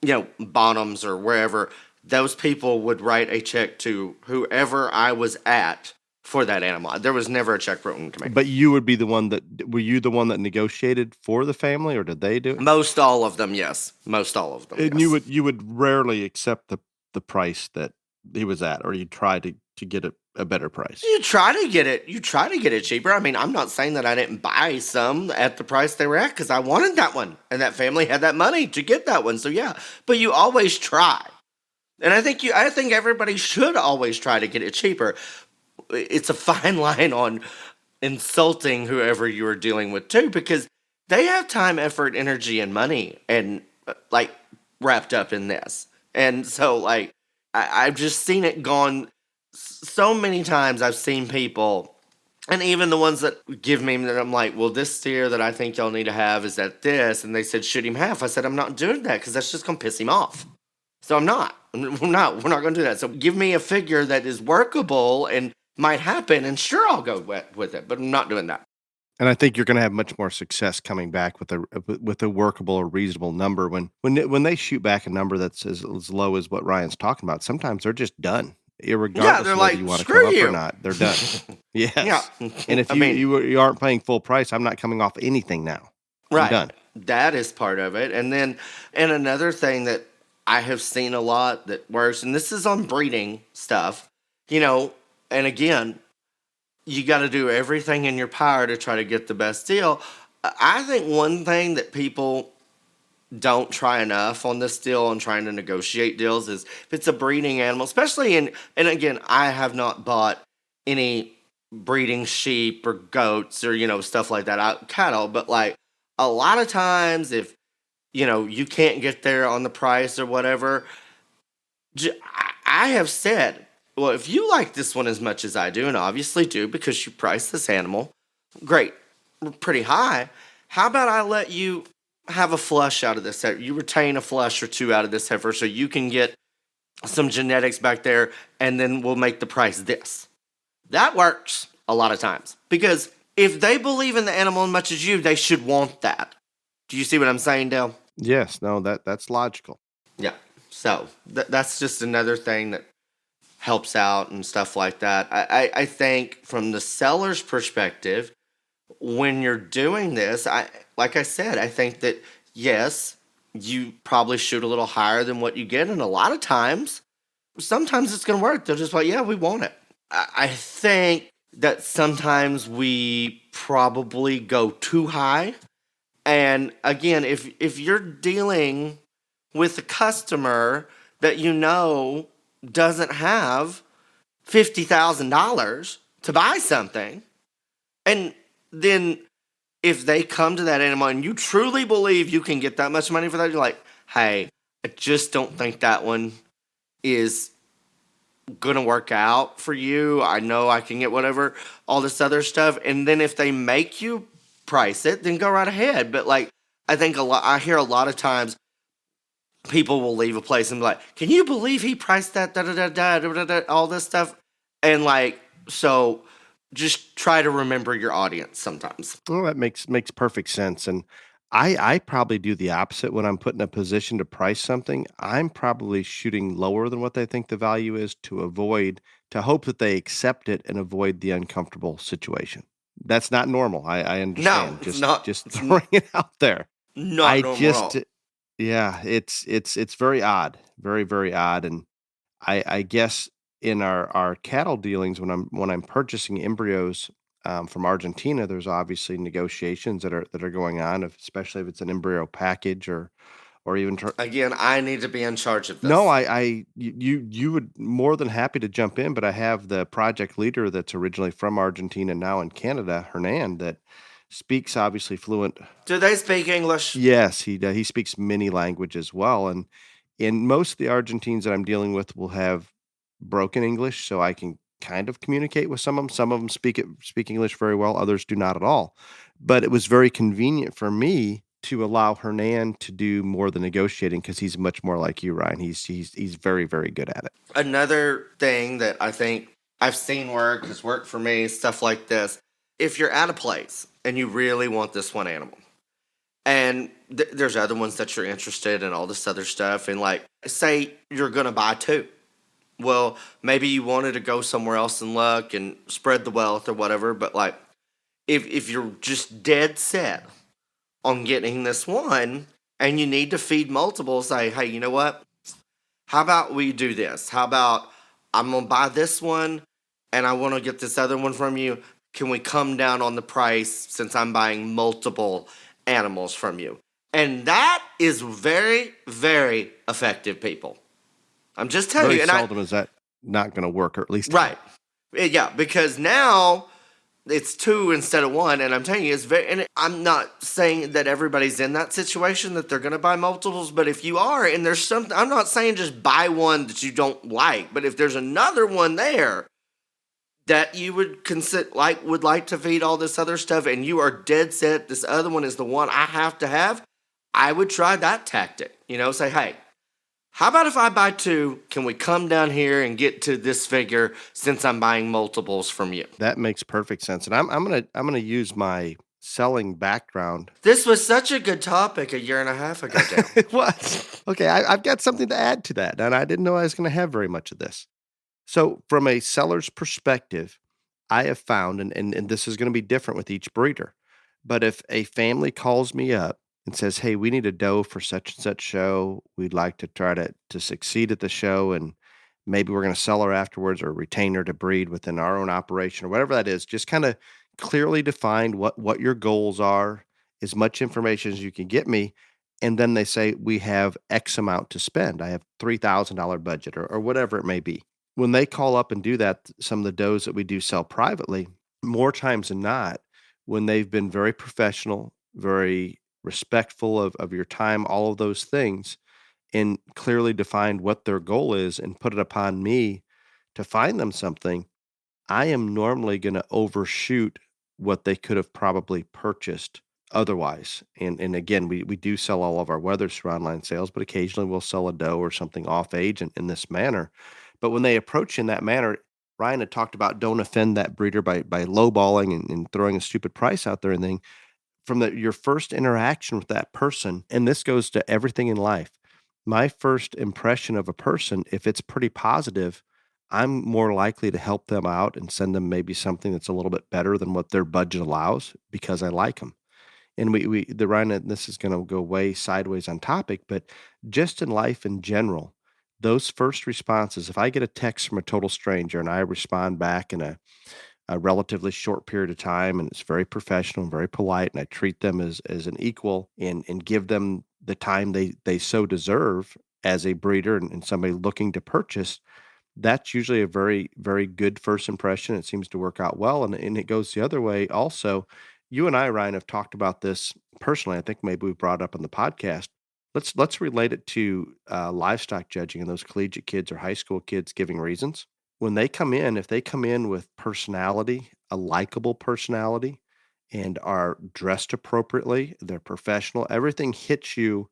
Bonhams or wherever, those people would write a check to whoever I was at for that animal. There was never a check written to me. But were you the one that negotiated for the family, or did they do it? Most all of them, yes. Most all of them. And yes. you would rarely accept the price that he was at, or you try to get a better price. You try to get it cheaper. I mean, I'm not saying that I didn't buy some at the price they were at because I wanted that one. And that family had that money to get that one. So yeah. But you always try. And I think everybody should always try to get it cheaper. It's a fine line on insulting whoever you are dealing with too, because they have time, effort, energy, and money and wrapped up in this. And so I've just seen it gone so many times. I've seen people, and even the ones that give me that I'm like, well, this steer that I think y'all need to have is at this, and they said shoot him half. I said I'm not doing that because that's just gonna piss him off. So I'm not. We're not gonna do that. So give me a figure that is workable and might happen, and sure I'll go with it, but I'm not doing that. And I think you're going to have much more success coming back with a workable or reasonable number. When they shoot back a number that's as low as what Ryan's talking about, sometimes they're just done. Irregardless Yeah, they're of whether like, you want to "Screw come you." up or not, they're done. Yes. Yeah. And if I mean, you aren't paying full price, I'm not coming off anything now. I'm right. done. That is part of it. And another thing that I have seen a lot that works, and this is on breeding stuff, and again, you got to do everything in your power to try to get the best deal. I think one thing that people don't try enough on this deal and trying to negotiate deals is if it's a breeding animal, especially and again, I have not bought any breeding sheep or goats or, stuff like that, cattle, but a lot of times if, you can't get there on the price or whatever, I have said, well, if you like this one as much as I do, and obviously do because you price this animal, great. pretty high. How about I let you have a flush out of this heifer? You retain a flush or two out of this heifer so you can get some genetics back there, and then we'll make the price this. That works a lot of times because if they believe in the animal as much as you, they should want that. Do you see what I'm saying, Dale? Yes, no, that's logical. Yeah. So that's just another thing that helps out and stuff like that. I think from the seller's perspective, when you're doing this, like I said, I think that yes, you probably shoot a little higher than what you get, and a lot of times, sometimes it's going to work. They're just like, yeah, we want it. I think that sometimes we probably go too high. And again, if you're dealing with a customer that you know doesn't have $50,000 to buy something, and then if they come to that animal and you truly believe you can get that much money for that, you're like, hey, I just don't think that one is gonna work out for you. I know I can get whatever, all this other stuff. And then if they make you price it, then go right ahead. But like, I think I hear a lot of times people will leave a place and be like, can you believe he priced that, all this stuff? And like, so just try to remember your audience sometimes. Well, that makes perfect sense. And I probably do the opposite when I'm put in a position to price something. I'm probably shooting lower than what they think the value is to hope that they accept it and avoid the uncomfortable situation. That's not normal. I understand. No, it's not. Just throwing it out there. Not normal at all. Yeah, it's very odd, very very odd. And I guess in our cattle dealings when I'm purchasing embryos from Argentina, there's obviously negotiations that are going on, especially if it's an embryo package or even Again, I need to be in charge of this. no, you would more than happy to jump in, but I have the project leader that's originally from Argentina, now in Canada, Hernan, that speaks obviously fluent. Do they speak English? Yes, he speaks many languages well, and in most of the Argentines that I'm dealing with will have broken English, so I can kind of communicate with some of them. Some of them speak English very well, others do not at all. But it was very convenient for me to allow Hernan to do more of the negotiating because he's much more like you, Ryan. He's very, very good at it. Another thing that I think I've seen work, has worked for me, stuff like this. If you're at a place and you really want this one animal, and there's other ones that you're interested in, all this other stuff, and like, say you're going to buy two. Well, maybe you wanted to go somewhere else and look and spread the wealth or whatever, but like, if you're just dead set on getting this one and you need to feed multiple, say, hey, you know what? How about we do this? How about I'm going to buy this one and I want to get this other one from you. Can we come down on the price since I'm buying multiple animals from you? And that is very, very effective, people. I'm just telling you. Very seldom is that not going to work, or at least right. Yeah, because now it's two instead of one, and I'm telling you, it's very. And I'm not saying that everybody's in that situation that they're going to buy multiples, but if you are, and there's something, I'm not saying just buy one that you don't like, but if there's another one there that you would consider, would like to feed all this other stuff, and you are dead set, this other one is the one I have to have, I would try that tactic. Say, hey, how about if I buy two, can we come down here and get to this figure since I'm buying multiples from you? That makes perfect sense. And I'm gonna use my selling background. This was such a good topic a year and a half ago, Dan. It was. Okay, I've got something to add to that, and I didn't know I was gonna have very much of this. So from a seller's perspective, I have found, and this is gonna be different with each breeder, but if a family calls me up and says, hey, we need a doe for such and such show. We'd like to try to succeed at the show, and maybe we're going to sell her afterwards or retain her to breed within our own operation or whatever that is. Just kind of clearly define what your goals are, as much information as you can get me. And then they say, we have X amount to spend. I have $3,000 budget or whatever it may be. When they call up and do that, some of the does that we do sell privately, more times than not, when they've been very professional, very respectful of your time, all of those things, and clearly defined what their goal is and put it upon me to find them something, I am normally going to overshoot what they could have probably purchased otherwise. And again, we do sell all of our wethers through online sales, but occasionally we'll sell a doe or something off age in this manner. But when they approach in that manner, Ryan had talked about don't offend that breeder by lowballing and throwing a stupid price out there and thing. From your first interaction with that person, and this goes to everything in life. My first impression of a person, if it's pretty positive, I'm more likely to help them out and send them maybe something that's a little bit better than what their budget allows because I like them. And the Ryan, and this is going to go way sideways on topic, but just in life in general, those first responses, if I get a text from a total stranger and I respond back in a relatively short period of time and it's very professional and very polite and I treat them as an equal and give them the time they so deserve as a breeder and somebody looking to purchase, that's usually a very, very good first impression. It seems to work out well. And it goes the other way also. You and I, Ryan, have talked about this personally. I think maybe we brought it up on the podcast. Let's relate it to livestock judging and those collegiate kids or high school kids giving reasons. When they come in, if they come in with personality, a likable personality, and are dressed appropriately, they're professional, everything hits you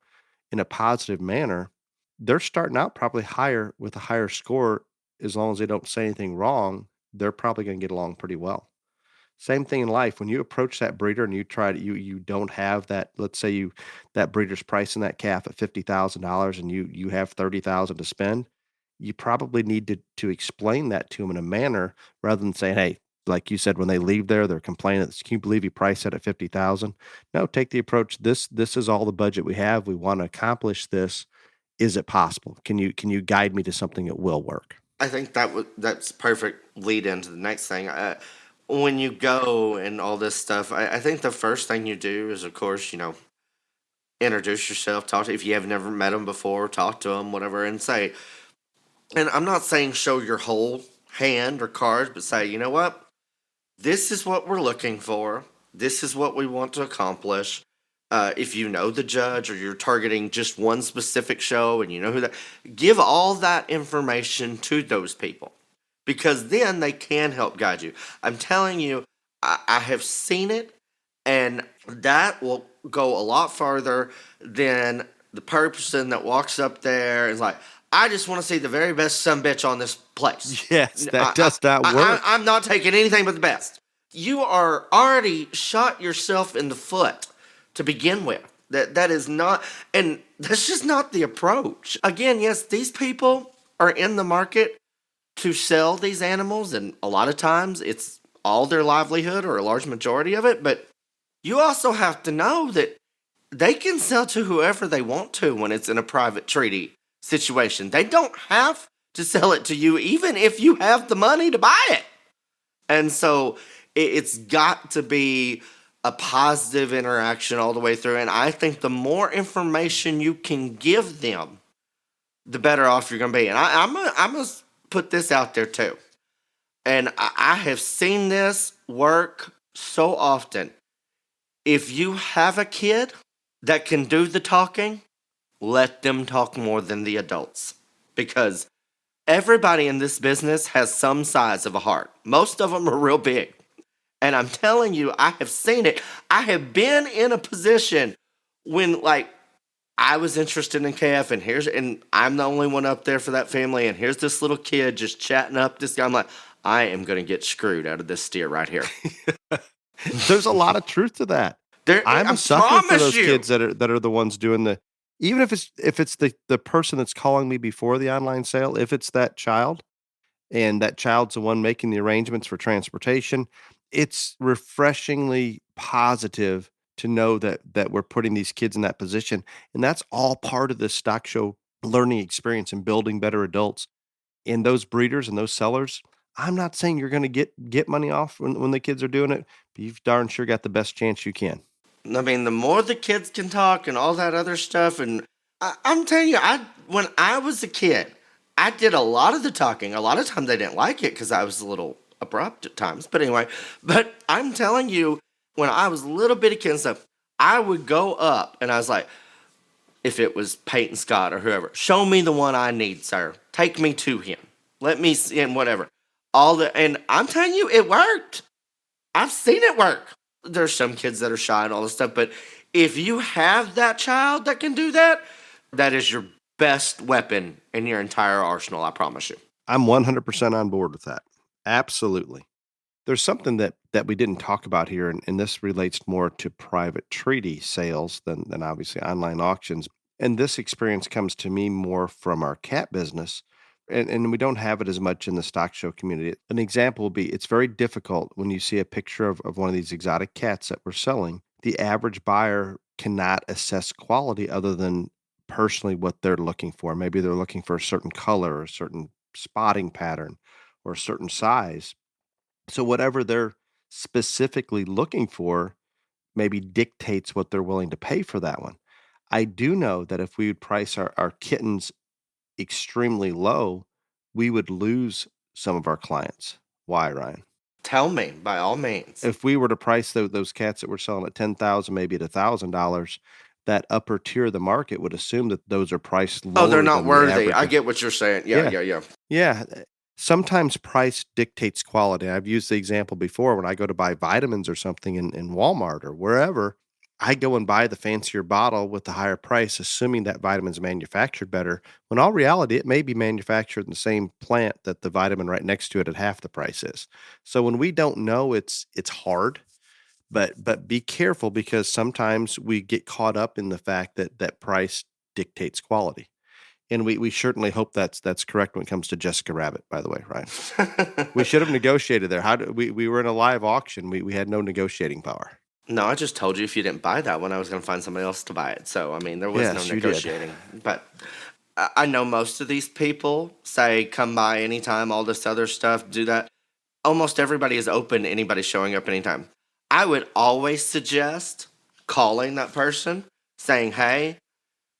in a positive manner, they're starting out probably higher with a higher score. As long as they don't say anything wrong, they're probably going to get along pretty well. Same thing in life. When you approach that breeder and you don't have that, let's say that breeder's pricing that calf at $50,000 and you have $30,000 to spend, you probably need to explain that to them in a manner rather than saying, hey, like you said, when they leave there, they're complaining, can you believe you priced it at 50,000? No, take the approach. This is all the budget we have. We want to accomplish this. Is it possible? Can you guide me to something that will work? I think that's perfect lead into the next thing. When you go and all this stuff, I think the first thing you do is, of course, introduce yourself, talk to, if you have never met them before, talk to them, whatever, and say, and I'm not saying show your whole hand or cards, but say, you know what? This is what we're looking for. This is what we want to accomplish. If you know the judge or you're targeting just one specific show and you know who that, give all that information to those people because then they can help guide you. I'm telling you, I have seen it, and that will go a lot farther than the person that walks up there and is like, I just want to see the very best sumbitch on this place. Yes, that does not work. I'm not taking anything but the best. You are already shot yourself in the foot to begin with. That is not, and that's just not the approach. Again, yes, these people are in the market to sell these animals, and a lot of times it's all their livelihood or a large majority of it, but you also have to know that they can sell to whoever they want to when it's in a private treaty situation. They don't have to sell it to you even if you have the money to buy it. And so it's got to be a positive interaction all the way through. And I think the more information you can give them, the better off you're going to be. And I'm going to put this out there too. And I have seen this work so often. If you have a kid that can do the talking, let them talk more than the adults. Because everybody in this business has some size of a heart. Most of them are real big. And I'm telling you, I have seen it. I have been in a position when, like, I was interested in calf, and I'm the only one up there for that family, and here's this little kid just chatting up this guy. I'm like, I am going to get screwed out of this steer right here. There's a lot of truth to that. I'm a sucker for those kids that are the ones doing the, even if it's the person that's calling me before the online sale, if it's that child and that child's the one making the arrangements for transportation, it's refreshingly positive to know that we're putting these kids in that position. And that's all part of the stock show learning experience and building better adults. And those breeders and those sellers, I'm not saying you're going to get money off when the kids are doing it, but you've darn sure got the best chance you can. I mean, the more the kids can talk and all that other stuff, and I'm telling you, when I was a kid, I did a lot of the talking. A lot of times they didn't like it because I was a little abrupt at times. But anyway, I'm telling you, when I was a little bitty kid and stuff, I would go up and I was like, if it was Peyton Scott or whoever, show me the one I need, sir. Take me to him. Let me see him, whatever. And I'm telling you, it worked. I've seen it work. There's some kids that are shy and all this stuff, but if you have that child that can do that, that is your best weapon in your entire arsenal, I promise you. I'm 100% on board with that. Absolutely. There's something that we didn't talk about here, and this relates more to private treaty sales than obviously online auctions. And this experience comes to me more from our cat business, and we don't have it as much in the stock show community. An example would be it's very difficult when you see a picture of one of these exotic cats that we're selling. The average buyer cannot assess quality other than personally what they're looking for. Maybe they're looking for a certain color or a certain spotting pattern or a certain size. So whatever they're specifically looking for maybe dictates what they're willing to pay for that one. I do know that if we would price our kittens extremely low, we would lose some of our clients. Why, Ryan? Tell me, by all means. If we were to price those cats that we're selling at $10,000, maybe at $1,000, that upper tier of the market would assume that those are priced lower. Oh, they're not than the worthy. average. I get what you're saying. Yeah. Yeah. Sometimes price dictates quality. I've used the example before when I go to buy vitamins or something in Walmart or wherever. I go and buy the fancier bottle with the higher price, assuming that vitamin's manufactured better, when all reality, it may be manufactured in the same plant that the vitamin right next to it at half the price is. So when we don't know, it's hard, but be careful because sometimes we get caught up in the fact that price dictates quality. And we certainly hope that's correct when it comes to Jessica Rabbit, by the way, Ryan. We should have negotiated there. We were in a live auction. We had no negotiating power. No, I just told you if you didn't buy that one, I was going to find somebody else to buy it. So, I mean, there was Yes, no you did. negotiating. But I know most of these people say, come by anytime, all this other stuff, do that. Almost everybody is open to anybody showing up anytime. I would always suggest calling that person, saying, hey,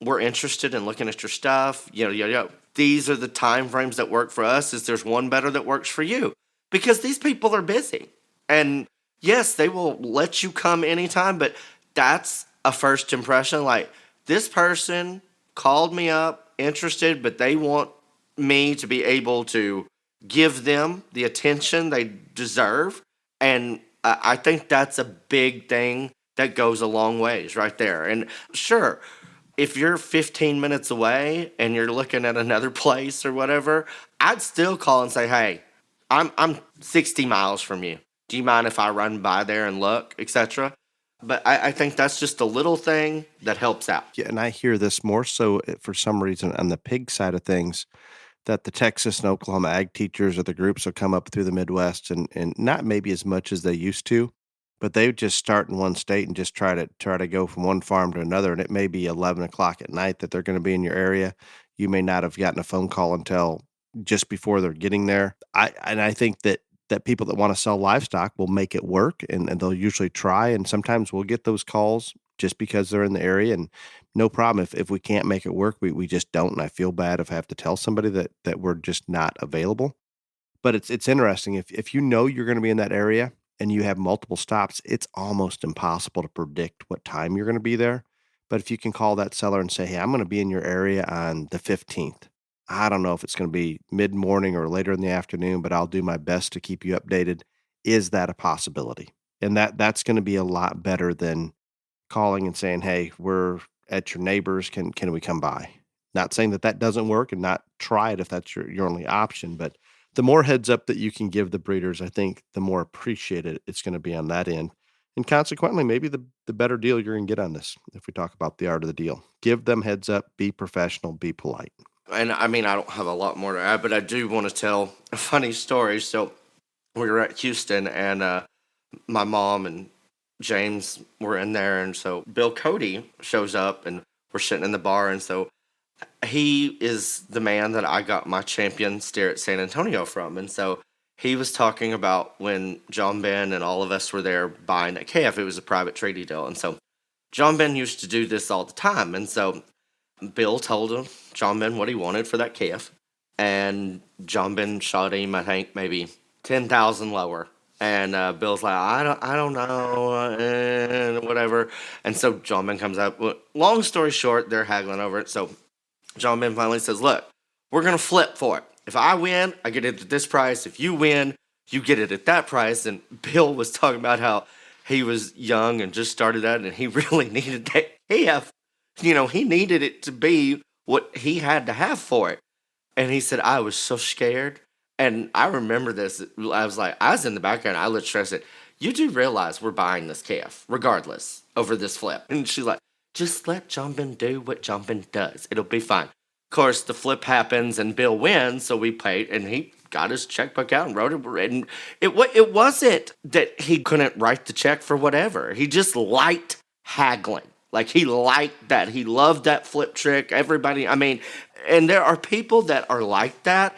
we're interested in looking at your stuff. These are the time frames that work for us. Is there's one better that works for you? Because these people are busy. And yes, they will let you come anytime, but that's a first impression. Like, this person called me up, interested, but they want me to be able to give them the attention they deserve. And I think that's a big thing that goes a long ways right there. And sure, if you're 15 minutes away and you're looking at another place or whatever, I'd still call and say, hey, I'm 60 miles from you. Do you mind if I run by there and look, etc.? But I think that's just a little thing that helps out. Yeah, and I hear this more so for some reason on the pig side of things, that the Texas and Oklahoma ag teachers or the groups will come up through the Midwest and not maybe as much as they used to, but they would just start in one state and just try to go from one farm to another. And it may be 11 o'clock at night that they're going to be in your area. You may not have gotten a phone call until just before they're getting there. I think that people that want to sell livestock will make it work and they'll usually try. And sometimes we'll get those calls just because they're in the area, and no problem. If we can't make it work, we just don't. And I feel bad if I have to tell somebody that we're just not available. But it's interesting. If you know you're going to be in that area and you have multiple stops, it's almost impossible to predict what time you're going to be there. But if you can call that seller and say, hey, I'm going to be in your area on the 15th. I don't know if it's going to be mid-morning or later in the afternoon, but I'll do my best to keep you updated. Is that a possibility? And that's going to be a lot better than calling and saying, hey, we're at your neighbor's. Can we come by? Not saying that doesn't work, and not try it if that's your only option. But the more heads up that you can give the breeders, I think the more appreciated it's going to be on that end. And consequently, maybe the better deal you're going to get on this if we talk about the art of the deal. Give them heads up, be professional, be polite. And I mean, I don't have a lot more to add, but I do want to tell a funny story. So we were at Houston, and my mom and James were in there. And so Bill Cody shows up, and we're sitting in the bar. And so he is the man that I got my champion steer at San Antonio from. And so he was talking about when John Ben and all of us were there buying at KF. It was a private treaty deal. And so John Ben used to do this all the time. And so Bill told him, John Ben, what he wanted for that calf. And John Ben shot him, I think, maybe 10,000 lower. And Bill's like, I don't know, whatever. And so John Ben comes up. Well, long story short, they're haggling over it. So John Ben finally says, look, we're going to flip for it. If I win, I get it at this price. If you win, you get it at that price. And Bill was talking about how he was young and just started out, and he really needed that calf. He needed it to be what he had to have for it. And he said, I was so scared. And I remember this. I was in the background. I literally said, you do realize we're buying this calf, regardless, over this flip. And she's like, just let Jumpin' do what Jumpin' does. It'll be fine. Of course, the flip happens and Bill wins, so we paid, and he got his checkbook out and wrote it. And it wasn't that he couldn't write the check for whatever. He just liked haggling. Like, he liked that. He loved that flip trick. Everybody, and there are people that are like that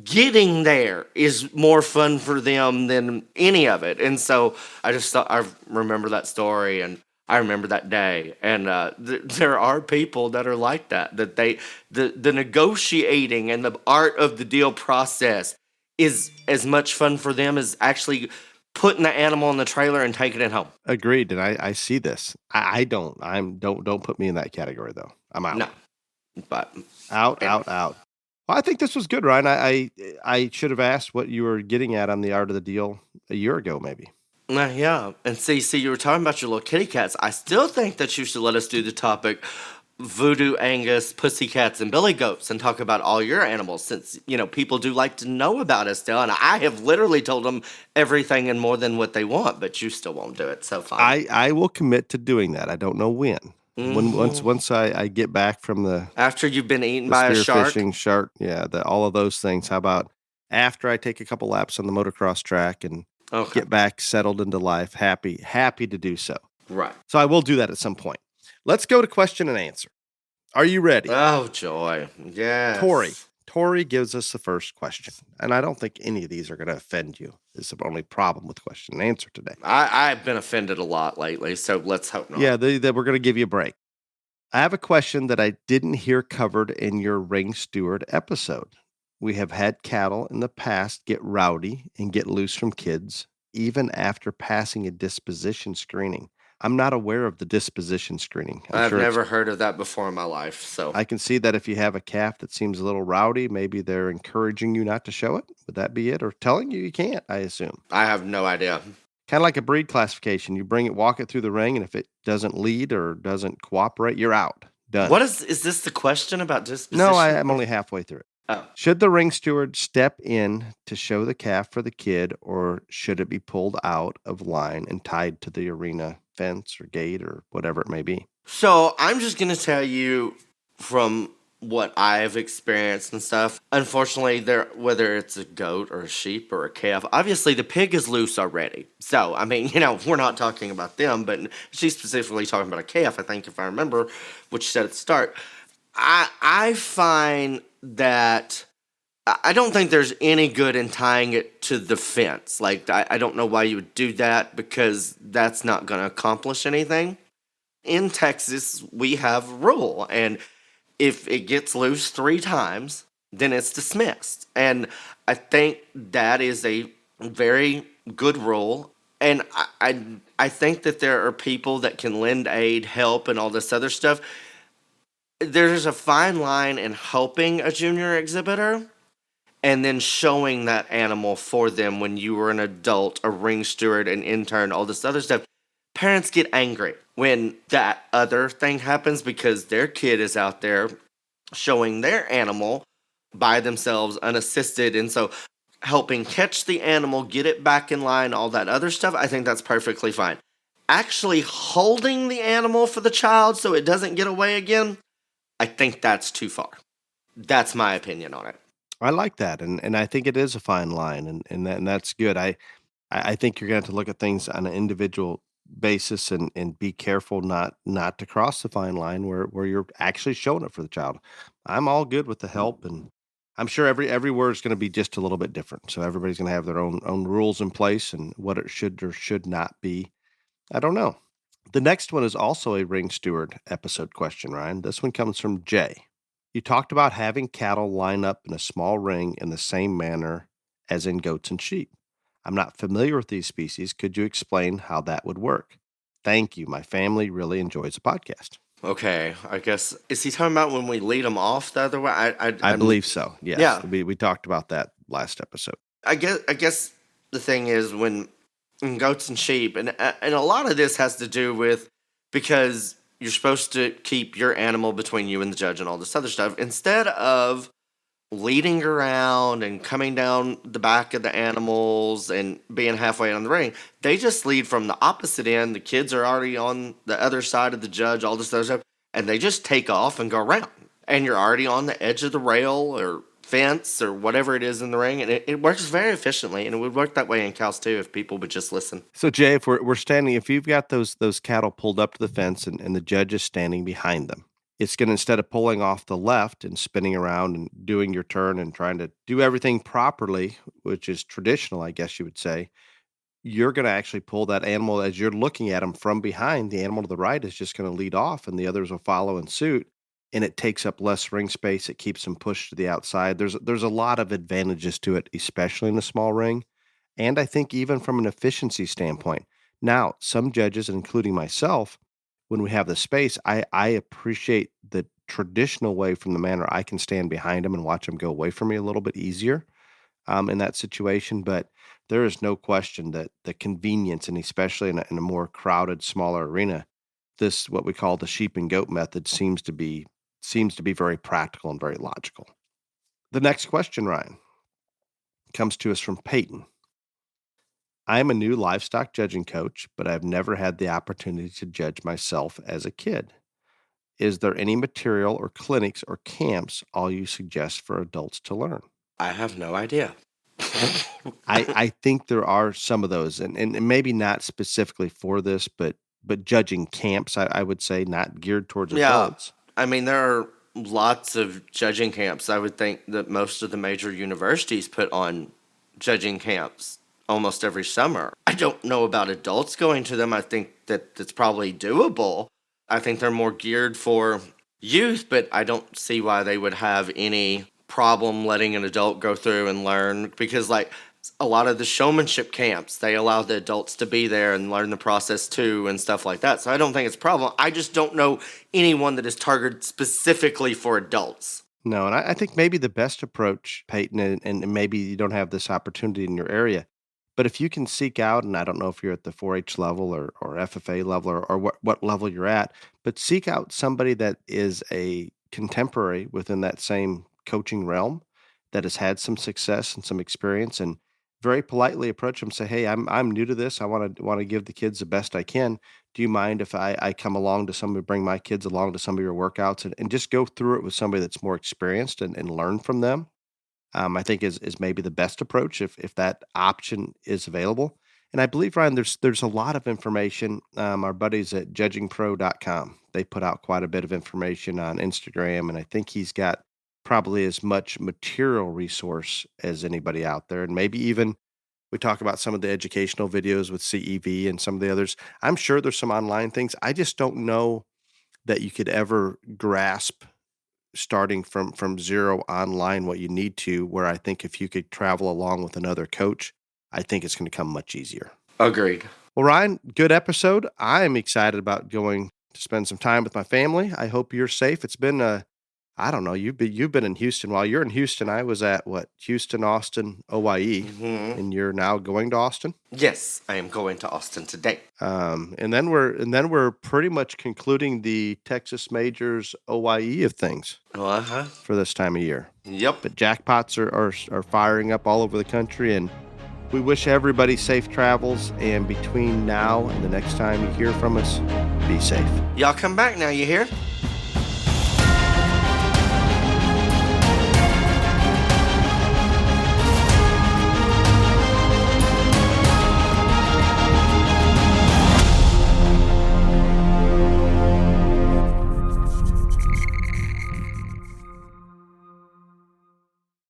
getting there is more fun for them than any of it. And so I just thought, I remember that story, and I remember that day. And there are people that are like that the negotiating and the art of the deal process is as much fun for them as actually putting the animal in the trailer and taking it home. Agreed. And I see this. Don't put me in that category though. I'm out. No, but out. Well, I think this was good, Ryan. I should have asked what you were getting at on the art of the deal a year ago, maybe. Yeah. And see, you were talking about your little kitty cats. I still think that you should let us do the topic Voodoo Angus, Pussycats, and Billy Goats and talk about all your animals, since, people do like to know about us still. And I have literally told them everything and more than what they want, but you still won't do it. So fine. I will commit to doing that. I don't know when. Once I get back from the after you've been eaten by a shark, fishing shark, all of those things. How about after I take a couple laps on the motocross track and get back settled into life, happy to do so. Right. So I will do that at some point. Let's go to question and answer. Are you ready? Oh joy, yes. Tori gives us the first question, and I don't think any of these are going to offend you. Is the only problem with question and answer today. I've been offended a lot lately, so let's hope not. Yeah, we're going to give you a break. I have a question that I didn't hear covered in your Ring Steward episode. We have had cattle in the past get rowdy and get loose from kids, even after passing a disposition screening. I'm not aware of the disposition screening. I've never heard of that before in my life. So I can see that if you have a calf that seems a little rowdy, maybe they're encouraging you not to show it. Would that be it? Or telling you can't, I assume. I have no idea. Kind of like a breed classification. You bring it, walk it through the ring, and if it doesn't lead or doesn't cooperate, you're out. Done. What is this the question about disposition? No, I'm only halfway through it. Oh. Should the ring steward step in to show the calf for the kid, or should it be pulled out of line and tied to the arena fence or gate or whatever it may be? So I'm just going to tell you from what I've experienced and stuff. Unfortunately, whether it's a goat or a sheep or a calf, obviously the pig is loose already. So, we're not talking about them, but she's specifically talking about a calf, I think, if I remember what she said at the start. I find that I don't think there's any good in tying it to the fence. Like, I don't know why you would do that, because that's not going to accomplish anything. In Texas, we have a rule, and if it gets loose 3 times, then it's dismissed. And I think that is a very good rule. And I think that there are people that can lend aid, help, and all this other stuff. There's a fine line in helping a junior exhibitor and then showing that animal for them when you were an adult, a ring steward, an intern, all this other stuff. Parents get angry when that other thing happens because their kid is out there showing their animal by themselves unassisted. And so helping catch the animal, get it back in line, all that other stuff, I think that's perfectly fine. Actually holding the animal for the child so it doesn't get away again, I think that's too far. That's my opinion on it. I like that, and I think it is a fine line, and that's good. I think you're going to have to look at things on an individual basis and be careful not to cross the fine line where you're actually showing it for the child. I'm all good with the help, and I'm sure every word is going to be just a little bit different. So everybody's going to have their own rules in place and what it should or should not be. I don't know. The next one is also a Ring Steward episode question, Ryan. This one comes from Jay. You talked about having cattle line up in a small ring in the same manner as in goats and sheep. I'm not familiar with these species. Could you explain how that would work? Thank you. My family really enjoys the podcast. Okay, I guess, is he talking about when we lead them off the other way? I believe so, yes. Yeah. We talked about that last episode. I guess the thing is when in goats and sheep, and a lot of this has to do with because you're supposed to keep your animal between you and the judge and all this other stuff instead of leading around and coming down the back of the animals and being halfway on the ring. They just lead from the opposite end. The kids are already on the other side of the judge, all this other stuff, and they just take off and go around. And you're already on the edge of the rail or fence or whatever it is in the ring, and it works very efficiently, and it would work that way in cows too if people would just listen. So Jay, if we're standing, if you've got those cattle pulled up to the fence and the judge is standing behind them, it's going to, instead of pulling off the left and spinning around and doing your turn and trying to do everything properly, which is traditional, I guess you would say, you're going to actually pull that animal as you're looking at them from behind. The animal to the right is just going to lead off and the others will follow in suit. And it takes up less ring space. It keeps them pushed to the outside. There's a lot of advantages to it, especially in a small ring. And I think even from an efficiency standpoint. Now, some judges, including myself, when we have the space, I appreciate the traditional way from the manner I can stand behind them and watch them go away from me a little bit easier in that situation. But there is no question that the convenience, and especially in a more crowded, smaller arena, this, what we call the sheep and goat method, seems to be very practical and very logical. The next question, Ryan, comes to us from Peyton. I am a new livestock judging coach, but I've never had the opportunity to judge myself as a kid. Is there any material or clinics or camps all you suggest for adults to learn? I have no idea. I think there are some of those, and maybe not specifically for this, but judging camps, I would say, not geared towards adults. I mean, there are lots of judging camps. I would think that most of the major universities put on judging camps almost every summer. I don't know about adults going to them. I think that it's probably doable. I think they're more geared for youth, but I don't see why they would have any problem letting an adult go through and learn, because like a lot of the showmanship camps, they allow the adults to be there and learn the process too and stuff like that. So I don't think it's a problem. I just don't know anyone that is targeted specifically for adults. No, and I think maybe the best approach, Peyton, and maybe you don't have this opportunity in your area, but if you can seek out, and I don't know if you're at the 4-H level or FFA level or what level you're at, but seek out somebody that is a contemporary within that same coaching realm that has had some success and some experience, and very politely approach them, say, hey, I'm new to this. I want to give the kids the best I can. Do you mind if I come along to somebody, bring my kids along to some of your workouts and just go through it with somebody that's more experienced and learn from them? I think is maybe the best approach if that option is available. And I believe, Ryan, there's a lot of information. Our buddies at judgingpro.com, they put out quite a bit of information on Instagram, and I think he's got probably as much material resource as anybody out there. And maybe even we talk about some of the educational videos with CEV and some of the others. I'm sure there's some online things. I just don't know that you could ever grasp starting from zero online what you need to, where I think if you could travel along with another coach, I think it's going to come much easier. Agreed. Well, Ryan, good episode. I'm excited about going to spend some time with my family. I hope you're safe. It's been I don't know, you've been in Houston. While you're in Houston, I was at Houston, Austin, OYE, and you're now going to Austin? Yes, I am going to Austin today. And then we're pretty much concluding the Texas Majors OYE of things for this time of year. Yep. But jackpots are firing up all over the country, and we wish everybody safe travels. And between now and the next time you hear from us, be safe. Y'all come back now, you hear?